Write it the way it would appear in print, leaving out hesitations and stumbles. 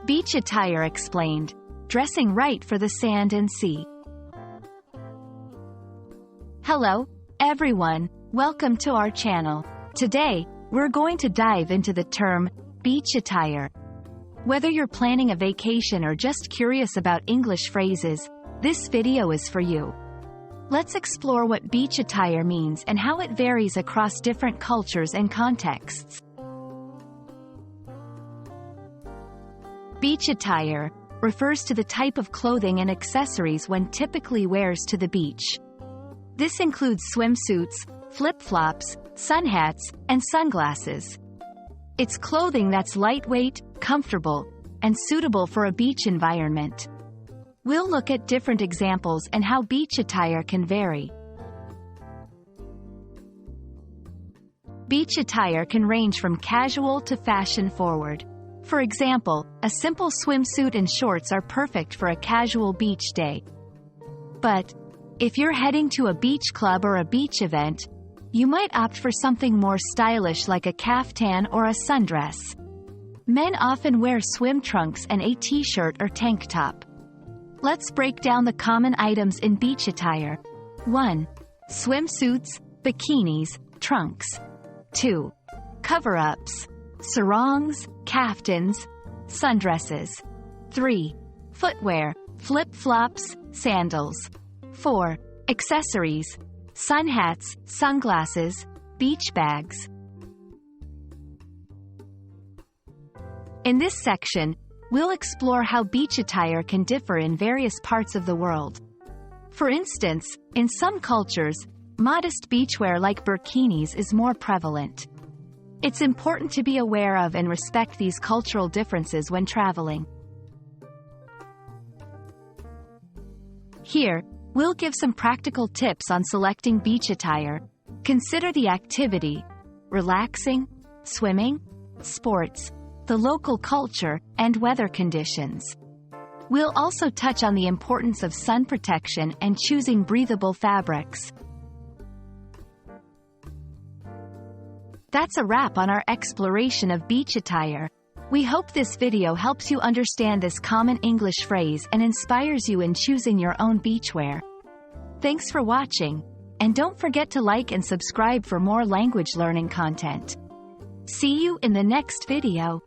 Beach Attire Explained. Dressing right for the sand and sea. Hello, everyone. Welcome to our channel. Today, we're going to dive into the term beach attire. Whether you're planning a vacation or just curious about English phrases, this video is for you. Let's explore what beach attire means and how it varies across different cultures and contexts. Beach attire refers to the type of clothing and accessories one typically wears to the beach. This includes swimsuits, flip-flops, sun hats, and sunglasses. It's clothing that's lightweight, comfortable, and suitable for a beach environment. We'll look at different examples and how beach attire can vary. Beach attire can range from casual to fashion-forward. For example, a simple swimsuit and shorts are perfect for a casual beach day. But if you're heading to a beach club or a beach event, you might opt for something more stylish like a caftan or a sundress. Men often wear swim trunks and a t-shirt or tank top. Let's break down the common items in beach attire. 1. Swimsuits, bikinis, trunks. 2. Cover-ups, sarongs, caftans, sundresses. 3. Footwear, flip-flops, sandals. 4. Accessories, sun hats, sunglasses, beach bags. In this section, we'll explore how beach attire can differ in various parts of the world. For instance, in some cultures, modest beachwear like bikinis is more prevalent. It's important to be aware of and respect these cultural differences when traveling. Here, we'll give some practical tips on selecting beach attire. Consider the activity, relaxing, swimming, sports, the local culture, and weather conditions. We'll also touch on the importance of sun protection and choosing breathable fabrics. That's a wrap on our exploration of beach attire. We hope this video helps you understand this common English phrase and inspires you in choosing your own beachwear. Thanks for watching, and don't forget to like and subscribe for more language learning content. See you in the next video.